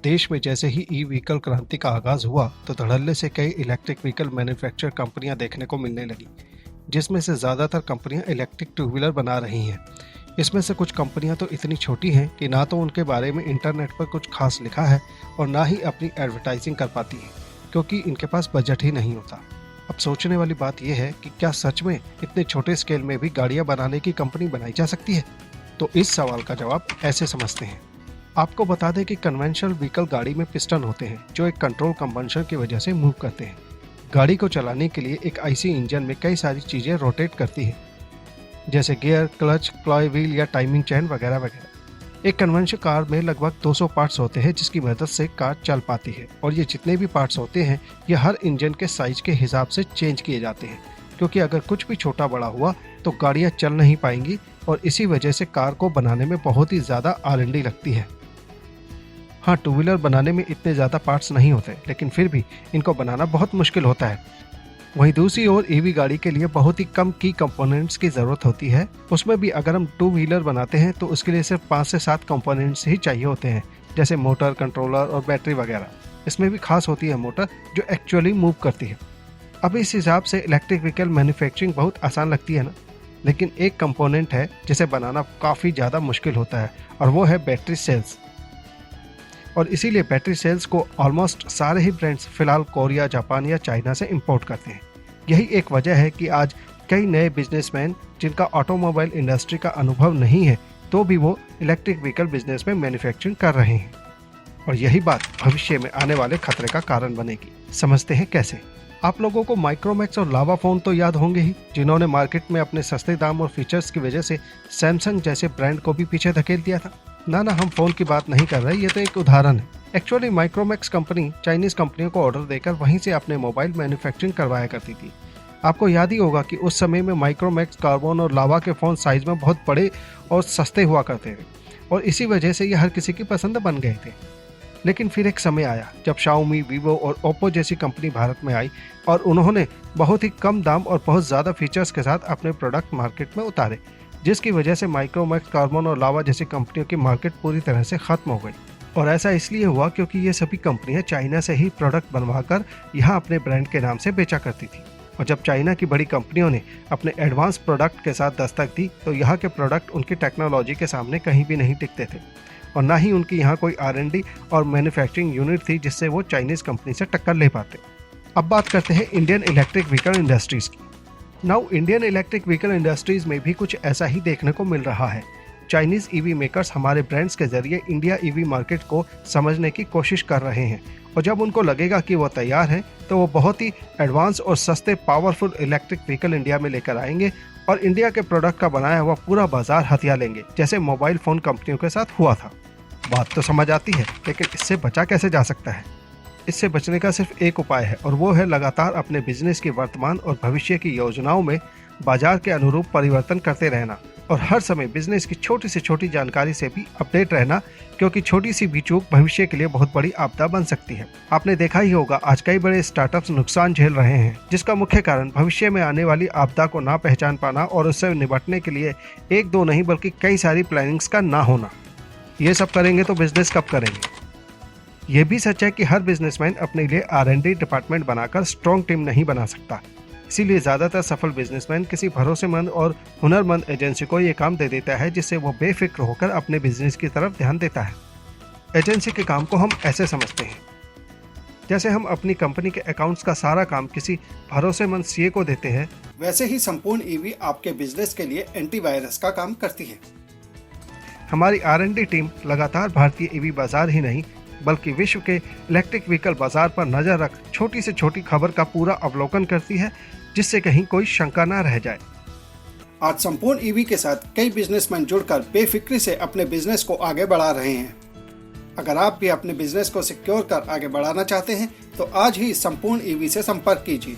देश में जैसे ही ई व्हीकल क्रांति का आगाज हुआ तो धड़ल्ले से कई इलेक्ट्रिक व्हीकल मैन्युफैक्चर कंपनियां देखने को मिलने लगी, जिसमें से ज़्यादातर कंपनियां इलेक्ट्रिक टू व्हीलर बना रही हैं। इसमें से कुछ कंपनियां तो इतनी छोटी हैं कि ना तो उनके बारे में इंटरनेट पर कुछ खास लिखा है और ना ही अपनी एडवर्टाइजिंग कर पाती हैं, क्योंकि इनके पास बजट ही नहीं होता। अब सोचने वाली बात यह है कि क्या सच में इतने छोटे स्केल में भी गाड़ियां बनाने की कंपनी बनाई जा सकती है? तो इस सवाल का जवाब ऐसे समझते हैं। आपको बता दें कि कन्वेंशनल व्हीकल गाड़ी में पिस्टन होते हैं जो एक कंट्रोल कंबंशन की वजह से मूव करते हैं। गाड़ी को चलाने के लिए एक आईसी इंजन में कई सारी चीजें रोटेट करती हैं, जैसे गियर, क्लच, क्लॉय व्हील या टाइमिंग चेन वगैरह वगैरह। एक कन्वेंशनल कार में लगभग 200 पार्ट्स होते हैं जिसकी मदद से कार चल पाती है, और ये जितने भी पार्ट्स होते हैं ये हर इंजन के साइज के हिसाब से चेंज किए जाते हैं, क्योंकि अगर कुछ भी छोटा बड़ा हुआ तो गाड़ियाँ चल नहीं पाएंगी, और इसी वजह से कार को बनाने में बहुत ही ज़्यादा R&D लगती है। हाँ, टू व्हीलर बनाने में इतने ज़्यादा पार्ट्स नहीं होते, लेकिन फिर भी इनको बनाना बहुत मुश्किल होता है। वहीं दूसरी ओर ईवी गाड़ी के लिए बहुत ही कम की कंपोनेंट्स की ज़रूरत होती है। उसमें भी अगर हम टू व्हीलर बनाते हैं तो उसके लिए सिर्फ 5 से 7 कंपोनेंट्स ही चाहिए होते हैं, जैसे मोटर, कंट्रोलर और बैटरी वगैरह। इसमें भी खास होती है मोटर जो एक्चुअली मूव करती है। अब इस हिसाब से इलेक्ट्रिक व्हीकल मैन्युफैक्चरिंग बहुत आसान लगती है ना, लेकिन एक कंपोनेंट है जिसे बनाना काफ़ी ज़्यादा मुश्किल होता है, और वो है बैटरी सेल्स। और इसीलिए बैटरी सेल्स को ऑलमोस्ट सारे ही ब्रांड्स फिलहाल कोरिया, जापान या चाइना से इंपोर्ट करते हैं। यही एक वजह है कि आज कई नए बिजनेसमैन जिनका ऑटोमोबाइल इंडस्ट्री का अनुभव नहीं है तो भी वो इलेक्ट्रिक व्हीकल बिजनेस में मैन्युफैक्चरिंग कर रहे हैं, और यही बात भविष्य में आने वाले खतरे का कारण बनेगी। समझते हैं कैसे? आप लोगों को माइक्रोमैक्स और लावा फोन तो याद होंगे ही, जिन्होंने मार्केट में अपने सस्ते दाम और फीचर्स की वजह से सैमसंग जैसे ब्रांड को भी पीछे धकेल दिया था। ना, हम फोन की बात नहीं कर रहे, ये तो एक उदाहरण है। एक्चुअली माइक्रोमैक्स कंपनी चाइनीज कंपनियों को ऑर्डर देकर वहीं से अपने मोबाइल मैन्युफैक्चरिंग करवाया करती थी। आपको याद ही होगा कि उस समय में माइक्रोमैक्स, कार्बन और लावा के फ़ोन साइज में बहुत बड़े और सस्ते हुआ करते थे, और इसी वजह से ये हर किसी की पसंद बन गए थे। लेकिन फिर एक समय आया जब शाओमी, वीवो और ओप्पो जैसी कंपनी भारत में आई, और उन्होंने बहुत ही कम दाम और बहुत ज़्यादा फीचर्स के साथ अपने प्रोडक्ट मार्केट में उतारे, जिसकी वजह से माइक्रोमैक्स, कार्बन और लावा जैसी कंपनियों की मार्केट पूरी तरह से ख़त्म हो गई। और ऐसा इसलिए हुआ क्योंकि ये सभी कंपनियां चाइना से ही प्रोडक्ट बनवाकर यहाँ अपने ब्रांड के नाम से बेचा करती थी, और जब चाइना की बड़ी कंपनियों ने अपने एडवांस प्रोडक्ट के साथ दस्तक दी तो यहाँ के प्रोडक्ट उनकी टेक्नोलॉजी के सामने कहीं भी नहीं टिकते थे, और ना ही उनकी यहाँ कोई R&D और मैन्युफैक्चरिंग यूनिट थी जिससे वो चाइनीज़ कंपनी से टक्कर ले पाते। अब बात करते हैं इंडियन इलेक्ट्रिक व्हीकल इंडस्ट्रीज़ की। Now Indian electric vehicle industries में भी कुछ ऐसा ही देखने को मिल रहा है। चाइनीज़ ईवी मेकर्स हमारे ब्रांड्स के जरिए इंडिया ईवी मार्केट को समझने की कोशिश कर रहे हैं, और जब उनको लगेगा कि वो तैयार हैं तो वो बहुत ही एडवांस और सस्ते पावरफुल इलेक्ट्रिक व्हीकल इंडिया में लेकर आएंगे, और इंडिया के प्रोडक्ट का बनाया हुआ पूरा बाजार हथिया लेंगे, जैसे मोबाइल फ़ोन कंपनियों के साथ हुआ था। बात तो समझ आती है, लेकिन इससे बचा कैसे जा सकता है? इससे बचने का सिर्फ एक उपाय है, और वो है लगातार अपने बिजनेस की वर्तमान और भविष्य की योजनाओं में बाजार के अनुरूप परिवर्तन करते रहना, और हर समय बिजनेस की छोटी से छोटी जानकारी से भी अपडेट रहना, क्योंकि छोटी सी भी चूक भविष्य के लिए बहुत बड़ी आपदा बन सकती है। आपने देखा ही होगा आज कई बड़े स्टार्टअप्स नुकसान झेल रहे हैं, जिसका मुख्य कारण भविष्य में आने वाली आपदा को ना पहचान पाना और उससे निपटने के लिए एक दो नहीं बल्कि कई सारी प्लानिंग्स का ना होना। ये सब करेंगे तो बिजनेस कब करेंगे? ये भी सच है कि हर बिजनेसमैन अपने लिए R&D डिपार्टमेंट बनाकर स्ट्रॉन्ग टीम नहीं बना सकता। इसीलिए ज़्यादातर सफल बिजनेसमैन किसी भरोसेमंद और हुनरमंद एजेंसी को ये काम दे देता है, जिससे वो बेफिक्र होकर अपने बिजनेस की तरफ ध्यान देता है। एजेंसी के काम को हम ऐसे समझते हैं, जैसे हम अपनी कंपनी के अकाउंट्स का सारा काम किसी भरोसेमंद CA को देते हैं, वैसे ही संपूर्ण ईवी आपके बिजनेस के लिए एंटीवायरस का काम करती है। हमारी R&D टीम लगातार भारतीय ईवी बाजार ही नहीं बल्कि विश्व के इलेक्ट्रिक व्हीकल बाजार पर नजर रख छोटी से छोटी खबर का पूरा अवलोकन करती है, जिससे कहीं कोई शंका ना रह जाए। आज संपूर्ण ईवी के साथ कई बिजनेसमैन जुड़कर बेफिक्री से अपने बिजनेस को आगे बढ़ा रहे हैं। अगर आप भी अपने बिजनेस को सिक्योर कर आगे बढ़ाना चाहते हैं तो आज ही संपूर्ण ईवी से संपर्क कीजिए।